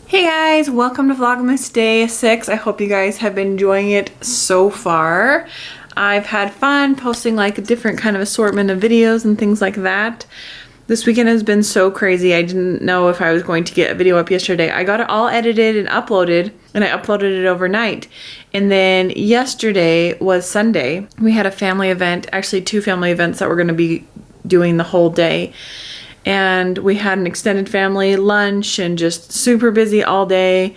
Hey guys, welcome to Vlogmas Day 6. I hope you guys have been enjoying it so far. I've had fun posting like a different kind of assortment of videos and things like that. This weekend has been so crazy. I didn't know if I was going to get a video up yesterday. I got it all edited and uploaded, and I uploaded it overnight. And then yesterday was Sunday. We had a family event, actually 2 family events that we're going to be doing the whole day. And we had an extended family lunch and just super busy all day.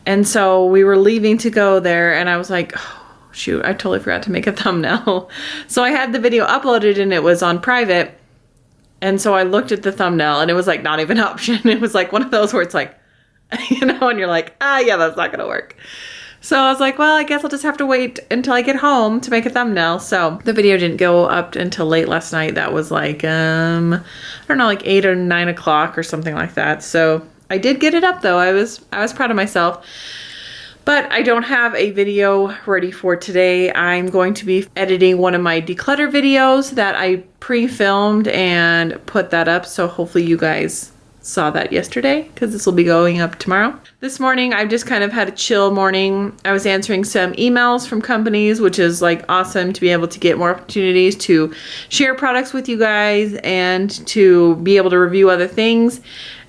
And so we were leaving to go there and I was like, oh, shoot, I totally forgot to make a thumbnail. So I had the video uploaded and it was on private. And so I looked at the thumbnail and it was like not even an option. It was like one of those where it's like, you know, and you're like, yeah, that's not gonna work. So I was like, well, I guess I'll just have to wait until I get home to make a thumbnail. So the video didn't go up until late last night. That was like, I don't know, like 8 or 9 o'clock or something like that. So I did get it up though. I was proud of myself. But I don't have a video ready for today. I'm going to be editing one of my declutter videos that I pre-filmed and put that up. So hopefully you guys saw that yesterday because this will be going up tomorrow. This morning I've just kind of had a chill morning. I was answering some emails from companies, which is like awesome to be able to get more opportunities to share products with you guys and to be able to review other things.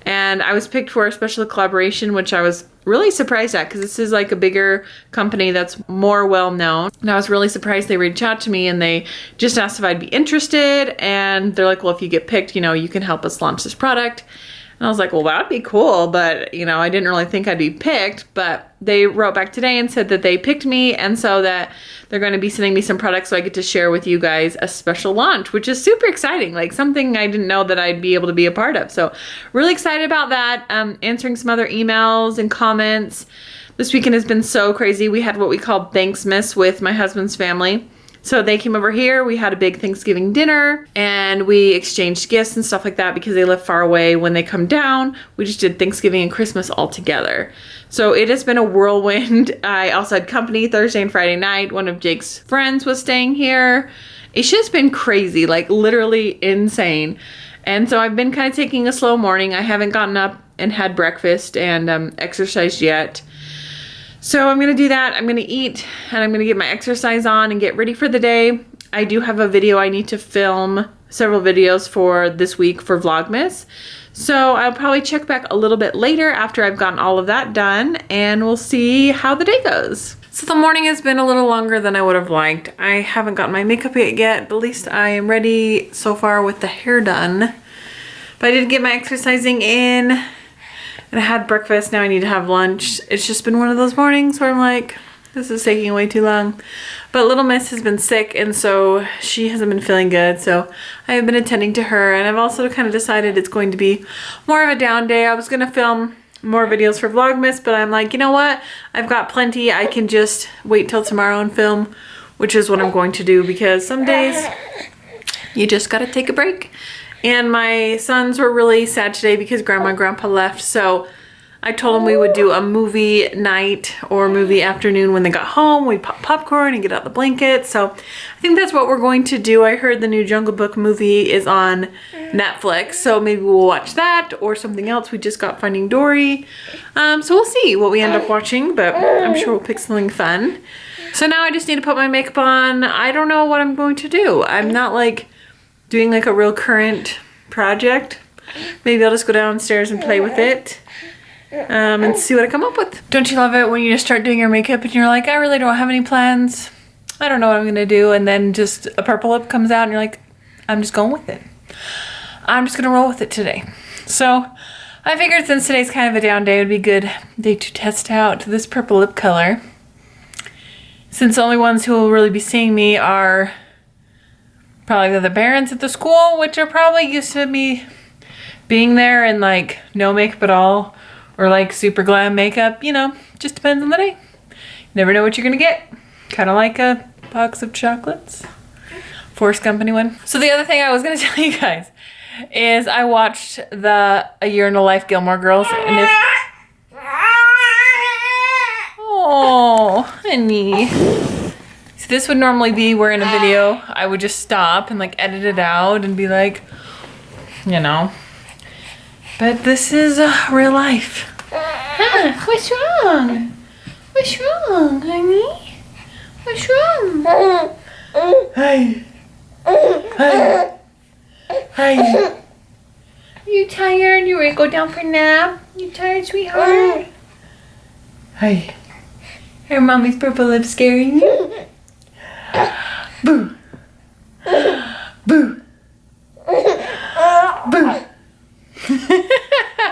And I was picked for a special collaboration, which I was really surprised at because this is like a bigger company that's more well known. And I was really surprised they reached out to me and they just asked if I'd be interested. And they're like, well, if you get picked, you know, you can help us launch this product. And I was like, well, that'd be cool, but you know, I didn't really think I'd be picked, but they wrote back today and said that they picked me and so that they're going to be sending me some products so I get to share with you guys a special launch, which is super exciting, like something I didn't know that I'd be able to be a part of. So really excited about that. Answering some other emails and comments. This weekend has been so crazy. We had what we call Thanksmas with my husband's family. So they came over here, we had a big Thanksgiving dinner, and we exchanged gifts and stuff like that because they live far away. When they come down, we just did Thanksgiving and Christmas all together. So it has been a whirlwind. I also had company Thursday and Friday night. One of Jake's friends was staying here. It's just been crazy, like literally insane. And so I've been kind of taking a slow morning. I haven't gotten up and had breakfast and exercised yet. So I'm going to do that. I'm going to eat and I'm going to get my exercise on and get ready for the day. I do have a video I need to film, several videos for this week for Vlogmas. So I'll probably check back a little bit later after I've gotten all of that done and we'll see how the day goes. So the morning has been a little longer than I would have liked. I haven't gotten my makeup yet, but at least I am ready so far with the hair done. But I did get my exercising in. And I had breakfast, now I need to have lunch. It's just been one of those mornings where I'm like, this is taking way too long. But Little Miss has been sick and so she hasn't been feeling good. So I have been attending to her and I've also kind of decided it's going to be more of a down day. I was gonna film more videos for Vlogmas, but I'm like, you know what? I've got plenty. I can just wait till tomorrow and film, which is what I'm going to do because some days you just gotta take a break. And my sons were really sad today because Grandma and Grandpa left. So I told them we would do a movie night or movie afternoon when they got home. We'd pop popcorn and get out the blanket. So I think that's what we're going to do. I heard the new Jungle Book movie is on Netflix. So maybe we'll watch that or something else. We just got Finding Dory. So we'll see what we end up watching, but I'm sure we'll pick something fun. So now I just need to put my makeup on. I don't know what I'm going to do. I'm not like doing like a real current project. Maybe I'll just go downstairs and play with it and see what I come up with. Don't you love it when you just start doing your makeup and you're like, I really don't have any plans. I don't know what I'm gonna do. And then just a purple lip comes out and you're like, I'm just going with it. I'm just gonna roll with it today. So I figured since today's kind of a down day, it would be a good day to test out this purple lip color. Since the only ones who will really be seeing me are probably the parents at the school, which are probably used to me being there and like no makeup at all or like super glam makeup, you know, just depends on the day. You never know what you're gonna get. Kind of like a box of chocolates. Force Company one. So the other thing I was gonna tell you guys is I watched the A Year in the Life Gilmore Girls and if oh, honey. This would normally be where in a video I would just stop and like edit it out and be like, you know, but this is real life. Huh, what's wrong? What's wrong, honey? What's wrong? Hi. Hi. Hi. You tired? You ready to go down for a nap? You tired, sweetheart? Hi. Her mommy's purple lips scaring you? Boo. Boo. Boo.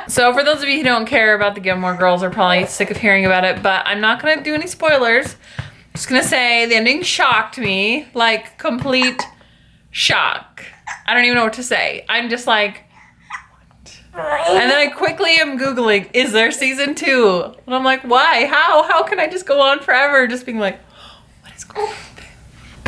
So for those of you who don't care about the Gilmore Girls are probably sick of hearing about it, but I'm not gonna do any spoilers. I'm just gonna say the ending shocked me, like complete shock. I don't even know what to say. I'm just like, what? And then I quickly am Googling, is there season 2? And I'm like, why? How can I just go on forever just being like, what is going on?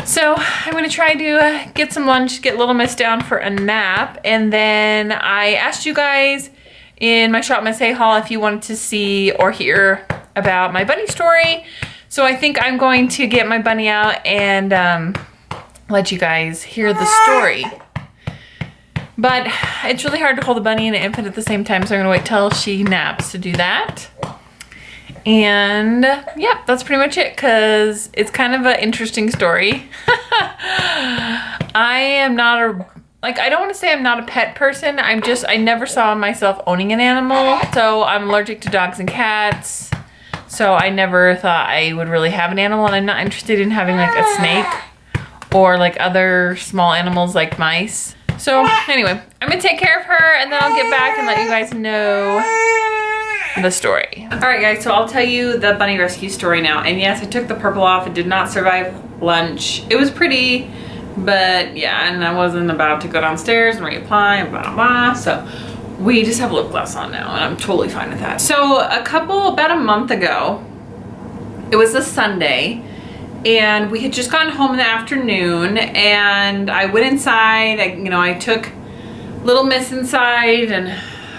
So I'm gonna try to get some lunch, get Little Miss down for a nap, and then I asked you guys in my Shop Miss A haul if you wanted to see or hear about my bunny story. So I think I'm going to get my bunny out and let you guys hear the story. But it's really hard to hold a bunny and an infant at the same time, so I'm gonna wait till she naps to do that. And yeah, that's pretty much it, because it's kind of an interesting story. I am not a, I don't want to say I'm not a pet person. I never saw myself owning an animal. So I'm allergic to dogs and cats. So I never thought I would really have an animal, and I'm not interested in having like a snake or like other small animals like mice. So anyway, I'm gonna take care of her and then I'll get back and let you guys know the story. All right guys, so I'll tell you the bunny rescue story now. And yes, I took the purple off. It did not survive lunch. It was pretty, but yeah, and I wasn't about to go downstairs and reapply and blah, blah, blah. So we just have lip gloss on now and I'm totally fine with that. So about a month ago, it was a Sunday, and we had just gotten home in the afternoon, and I went inside. I took Little Miss inside, and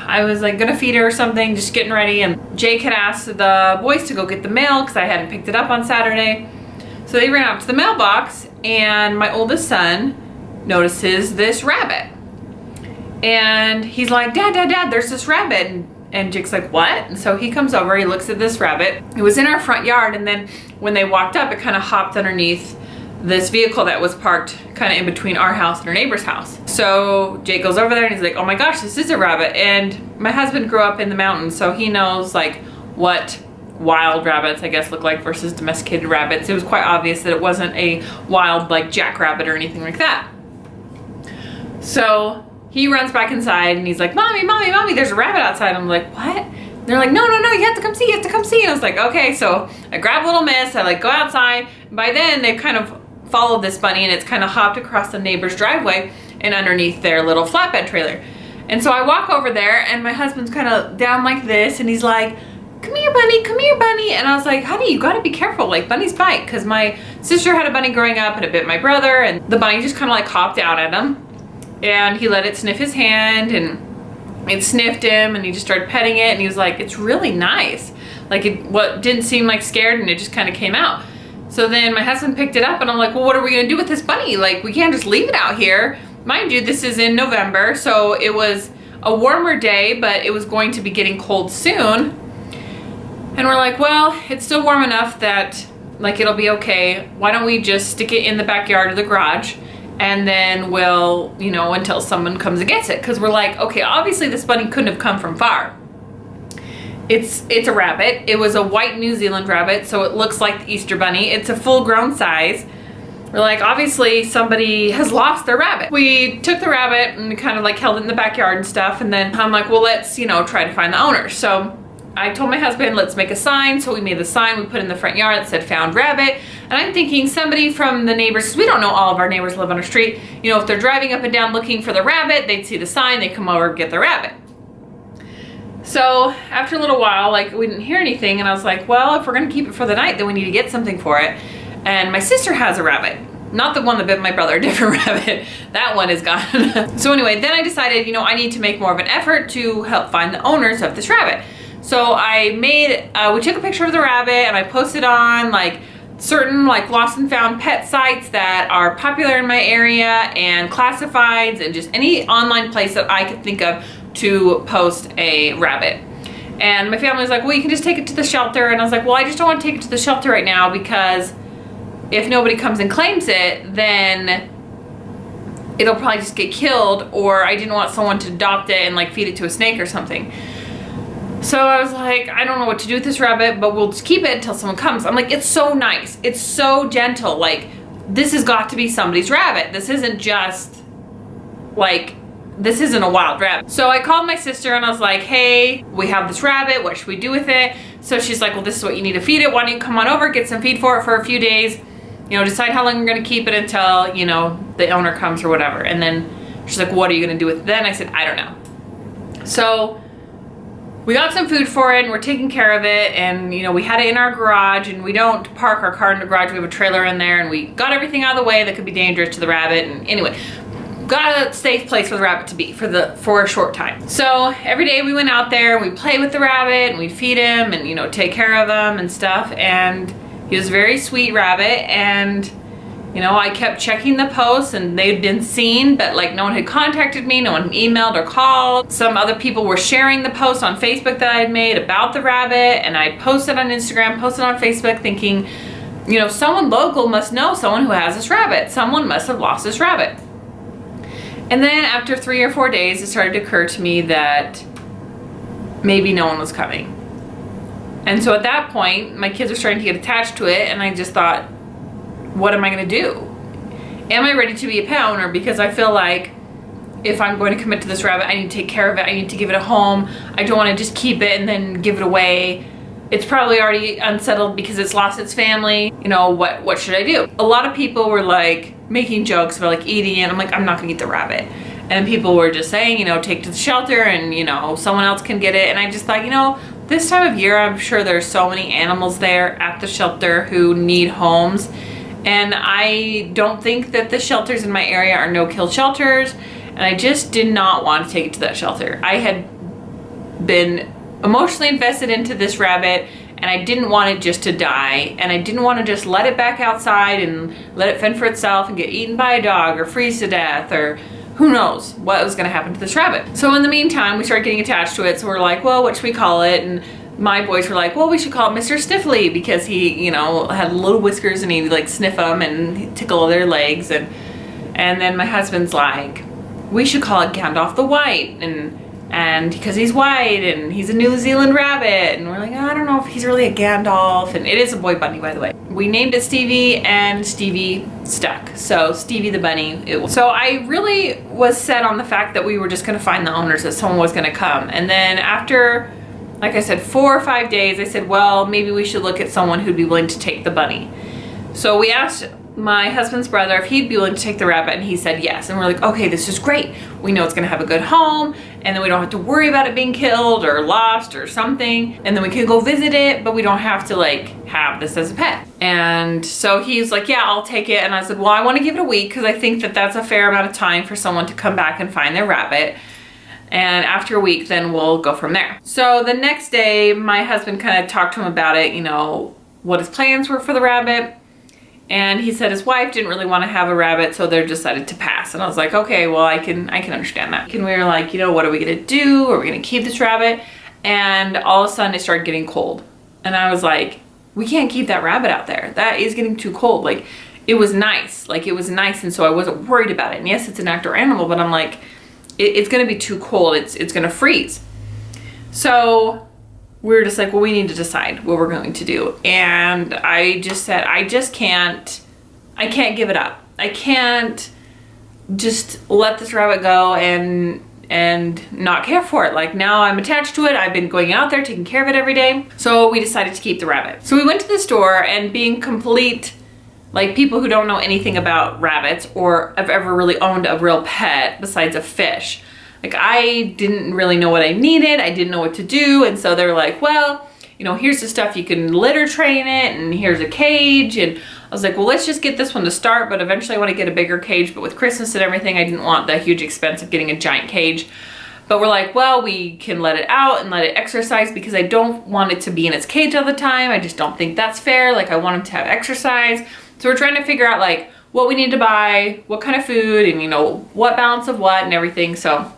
I was like gonna feed her or something, just getting ready, and Jake had asked the boys to go get the mail because I hadn't picked it up on Saturday. So they ran out to the mailbox, and my oldest son notices this rabbit. And he's like, Dad, there's this rabbit. And Jake's like, what? And so he comes over, he looks at this rabbit. It was in our front yard, and then when they walked up, it kind of hopped underneath this vehicle that was parked kind of in between our house and our neighbor's house. So Jake goes over there and he's like, oh my gosh, this is a rabbit. And my husband grew up in the mountains, so he knows like what wild rabbits I guess look like versus domesticated rabbits. It was quite obvious that it wasn't a wild like jackrabbit or anything like that. So he runs back inside and he's like, Mommy, there's a rabbit outside. I'm like, what? And they're like, no, you have to come see, And I was like, okay. So I grab Little Miss, I like go outside. By then they've kind of followed this bunny, and it's kind of hopped across the neighbor's driveway and underneath their little flatbed trailer. And so I walk over there, and my husband's kind of down like this, and he's like, come here, bunny. And I was like, honey, you gotta be careful, like bunnies bite. Cause my sister had a bunny growing up and it bit my brother, and the bunny just kind of like hopped out at him. And he let it sniff his hand, and it sniffed him, and he just started petting it, and he was like, it's really nice. Like what didn't seem like scared, and it just kind of came out. So then my husband picked it up, and I'm like, well, what are we gonna do with this bunny? Like, we can't just leave it out here. Mind you, this is in November, so it was a warmer day, but it was going to be getting cold soon. And we're like, well, it's still warm enough that like it'll be okay. Why don't we just stick it in the backyard of the garage? And then we'll, until someone comes and gets it. Because we're like, okay, obviously this bunny couldn't have come from far. It's a rabbit. It was a white New Zealand rabbit, so it looks like the Easter bunny. It's a full-grown size. We're like, obviously somebody has lost their rabbit. We took the rabbit and kind of like held it in the backyard and stuff. And then I'm like, well, let's, try to find the owner. So I told my husband, let's make a sign. So we made the sign, we put in the front yard that said found rabbit. And I'm thinking somebody from the neighbors, 'cause we don't know all of our neighbors live on our street. If they're driving up and down looking for the rabbit, they'd see the sign, they'd come over and get the rabbit. So after a little while, like we didn't hear anything, and I was like, well, if we're gonna keep it for the night, then we need to get something for it. And my sister has a rabbit. Not the one that bit my brother, a different rabbit. That one is gone. So anyway, then I decided, I need to make more of an effort to help find the owners of this rabbit. So I we took a picture of the rabbit, and I posted on like certain like lost and found pet sites that are popular in my area, and classifieds, and just any online place that I could think of to post a rabbit. And my family was like, well, you can just take it to the shelter. And I was like, well, I just don't want to take it to the shelter right now because if nobody comes and claims it, then it'll probably just get killed, or I didn't want someone to adopt it and like feed it to a snake or something. So I was like, I don't know what to do with this rabbit, but we'll just keep it until someone comes. I'm like, it's so nice. It's so gentle. Like, this has got to be somebody's rabbit. This isn't just like, this isn't a wild rabbit. So I called my sister and I was like, hey, we have this rabbit. What should we do with it? So she's like, well, this is what you need to feed it. Why don't you come on over, get some feed for it for a few days, you know, decide how long you're going to keep it until, you know, the owner comes or whatever. And then she's like, what are you going to do with it then? I said, I don't know. So we got some food for it and we're taking care of it, and you know, we had it in our garage, and we don't park our car in the garage, we have a trailer in there, and we got everything out of the way that could be dangerous to the rabbit. And anyway, got a safe place for the rabbit to be for a short time. So every day we went out there and we play with the rabbit and we'd feed him and, you know, take care of him and stuff. And he was a very sweet rabbit, and you know, I kept checking the posts and they'd been seen, but like no one had contacted me, no one had emailed or called. Some other people were sharing the post on Facebook that I had made about the rabbit, and I posted on Instagram, posted on Facebook, thinking, you know, someone local must know someone who has this rabbit. Someone must have lost this rabbit. And then after 3 or 4 days, it started to occur to me that maybe no one was coming. And so at that point, my kids were starting to get attached to it, and I just thought, what am I gonna do? Am I ready to be a pet owner? Because I feel like if I'm going to commit to this rabbit, I need to take care of it. I need to give it a home. I don't want to just keep it and then give it away. It's probably already unsettled because it's lost its family. You know, what should I do? A lot of people were like making jokes about like eating it. I'm like, I'm not gonna eat the rabbit. And people were just saying, you know, take it to the shelter and, you know, someone else can get it. And I just thought, you know, this time of year, I'm sure there's so many animals there at the shelter who need homes. And I don't think that the shelters in my area are no-kill shelters, and I just did not want to take it to that shelter. I had been emotionally invested into this rabbit, and I didn't want it just to die, and I didn't want to just let it back outside and let it fend for itself and get eaten by a dog or freeze to death, or who knows what was going to happen to this rabbit. So in the meantime, we started getting attached to it, so we're like, well, what should we call it? And my boys were like, well, we should call it Mr. Sniffly, because he, you know, had little whiskers and he'd like sniff them and tickle their legs. And then my husband's like, we should call it Gandalf the White, and because he's white and he's a New Zealand rabbit. And we're like, I don't know if he's really a Gandalf. And it is a boy bunny, by the way. We named it Stevie, and Stevie stuck. So Stevie the bunny. So I really was set on the fact that we were just gonna find the owners, that someone was gonna come. And then after, like I said, 4 or 5 days, I said, well, maybe we should look at someone who'd be willing to take the bunny. So we asked my husband's brother if he'd be willing to take the rabbit, and he said yes. And we're like, okay, this is great. We know it's gonna have a good home, and then we don't have to worry about it being killed or lost or something. And then we can go visit it, but we don't have to like have this as a pet. And so he's like, yeah, I'll take it. And I said, well, I wanna give it a week, because I think that that's a fair amount of time for someone to come back and find their rabbit. And after a week, then we'll go from there. So the next day, my husband kind of talked to him about it, you know, what his plans were for the rabbit. And he said his wife didn't really want to have a rabbit, so they decided to pass. And I was like, okay, well, I can understand that. And we were like, you know, what are we gonna do? Are we gonna keep this rabbit? And all of a sudden it started getting cold. And I was like, we can't keep that rabbit out there. That is getting too cold. Like, it was nice. Like, it was nice, and so I wasn't worried about it. And yes, it's an outdoor animal, but I'm like, it's gonna be too cold. It's gonna freeze. So we were just like, well, we need to decide what we're going to do. And I just said, I can't give it up. I can't just let this rabbit go and not care for it. Like, now I'm attached to it. I've been going out there taking care of it every day. So we decided to keep the rabbit. So we went to the store, and being complete, like, people who don't know anything about rabbits or have ever really owned a real pet besides a fish, like, I didn't really know what I needed. I didn't know what to do. And so they were like, well, you know, here's the stuff you can litter train it, and here's a cage. And I was like, well, let's just get this one to start, but eventually I want to get a bigger cage. But with Christmas and everything, I didn't want the huge expense of getting a giant cage. But we're like, well, we can let it out and let it exercise, because I don't want it to be in its cage all the time. I just don't think that's fair. Like, I want him to have exercise. So we're trying to figure out like what we need to buy, what kind of food, and you know, what balance of what and everything. So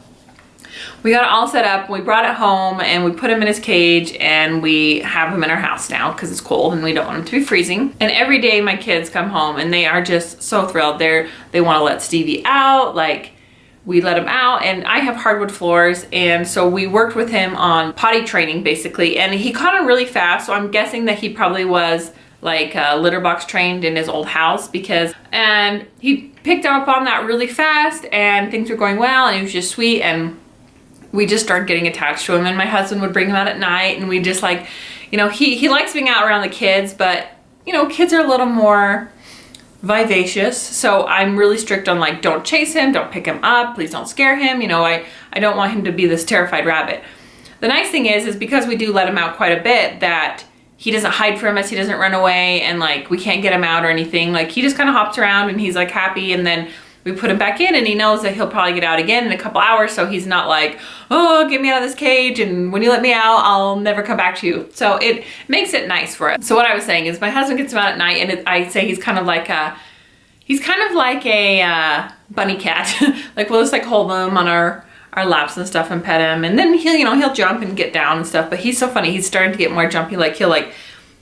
we got it all set up. We brought it home and we put him in his cage, and we have him in our house now because it's cold and we don't want him to be freezing. And every day my kids come home and they are just so thrilled. They want to let Stevie out. Like, we let him out, and I have hardwood floors, and so we worked with him on potty training basically, and he caught on really fast. So I'm guessing that he probably was like litter box trained in his old house, and he picked up on that really fast, and things were going well, and he was just sweet, and we just started getting attached to him. And my husband would bring him out at night, and we just like, you know, he likes being out around the kids, but you know, kids are a little more vivacious, so I'm really strict on like, don't chase him, don't pick him up, please don't scare him. You know, I don't want him to be this terrified rabbit. The nice thing is because we do let him out quite a bit, that he doesn't hide from us, he doesn't run away, and like we can't get him out or anything. Like, he just kind of hops around and he's like happy, and then we put him back in, and he knows that he'll probably get out again in a couple hours, so he's not like, oh, get me out of this cage, and when you let me out, I'll never come back to you. So it makes it nice for us. So what I was saying is my husband gets him out at night, and I say he's kind of like a bunny cat. Like, we'll just like hold him on our laps and stuff and pet him, and then he'll, you know, he'll jump and get down and stuff. But he's so funny, he's starting to get more jumpy. Like, he'll like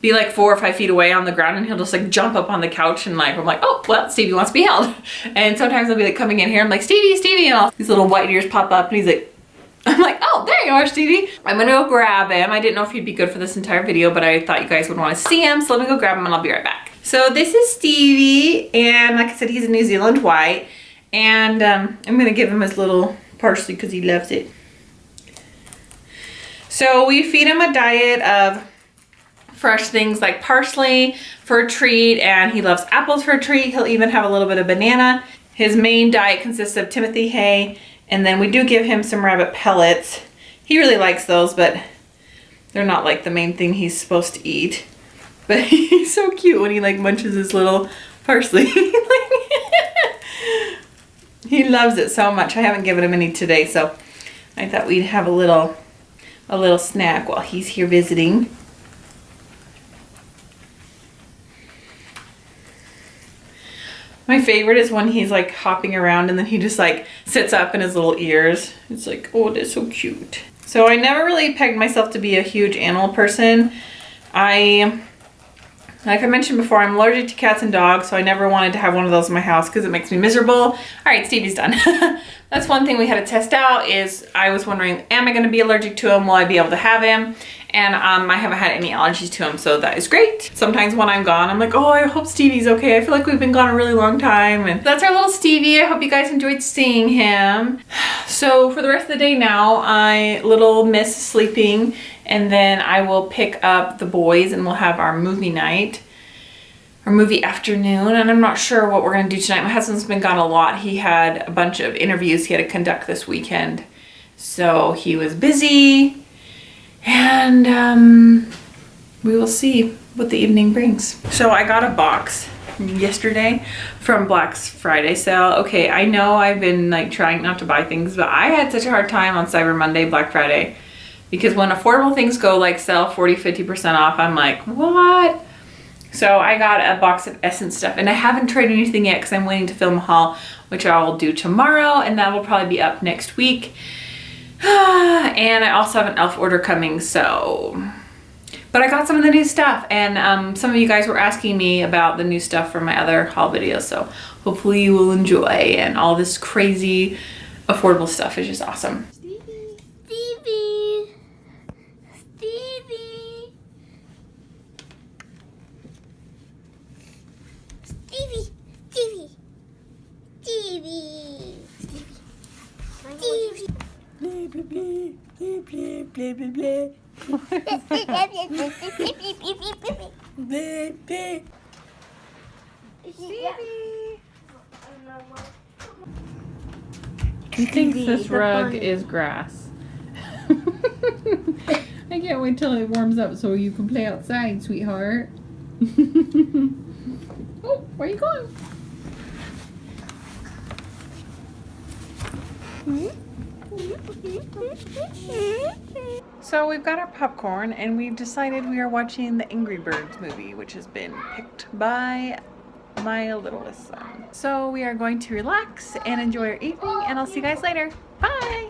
be like 4 or 5 feet away on the ground, and he'll just like jump up on the couch, and like, I'm like, oh, well, Stevie wants to be held. And sometimes he'll be like coming in here, I'm like, Stevie, and all these little white ears pop up, and he's like, I'm like, oh, there you are, Stevie. I'm gonna go grab him. I didn't know if he'd be good for this entire video, but I thought you guys would want to see him, so let me go grab him and I'll be right back. So this is Stevie, and like I said, he's a New Zealand white, and I'm gonna give him his little parsley because he loves it. So we feed him a diet of fresh things like parsley for a treat, and he loves apples for a treat. He'll even have a little bit of banana. His main diet consists of Timothy hay, and then we do give him some rabbit pellets. He really likes those, but they're not like the main thing he's supposed to eat. But he's so cute when he like munches his little parsley. He loves it so much. I haven't given him any today, so I thought we'd have a little snack while he's here visiting. My favorite is when he's like hopping around and then he just like sits up in his little ears. It's like, oh, that's so cute. So I never really pegged myself to be a huge animal person. Like I mentioned before, I'm allergic to cats and dogs, so I never wanted to have one of those in my house because it makes me miserable. All right, Stevie's done. That's one thing we had to test out, is I was wondering, am I going to be allergic to him? Will I be able to have him? And I haven't had any allergies to him, so that is great. Sometimes when I'm gone, I'm like, oh, I hope Stevie's okay. I feel like we've been gone a really long time. And that's our little Stevie. I hope you guys enjoyed seeing him. So for the rest of the day now, I little miss sleeping, and then I will pick up the boys and we'll have our movie night, or movie afternoon. And I'm not sure what we're gonna do tonight. My husband's been gone a lot. He had a bunch of interviews he had to conduct this weekend, so he was busy. And we will see what the evening brings. So I got a box yesterday from Black Friday sale. Okay, I know I've been like trying not to buy things, but I had such a hard time on Cyber Monday, Black Friday, because when affordable things go like sell 40-50% off, I'm like, what? So I got a box of Essence stuff, and I haven't tried anything yet because I'm waiting to film a haul, which I'll do tomorrow, and that will probably be up next week. And I also have an elf order coming, so, but I got some of the new stuff, and some of you guys were asking me about the new stuff from my other haul videos, so hopefully you will enjoy. And all this crazy affordable stuff is just awesome. Stevie, Stevie, Stevie, Stevie, Stevie, Stevie, Stevie. Blah, blah, blah, blah, blah, blah, blah. Blah, blah. Stevie. He thinks this rug is grass. I can't wait till it warms up so you can play outside, sweetheart. Oh, where are you going? So we've got our popcorn, and we've decided we are watching the Angry Birds movie, which has been picked by my littlest son. So we are going to relax and enjoy our evening, and I'll see you guys later. Bye!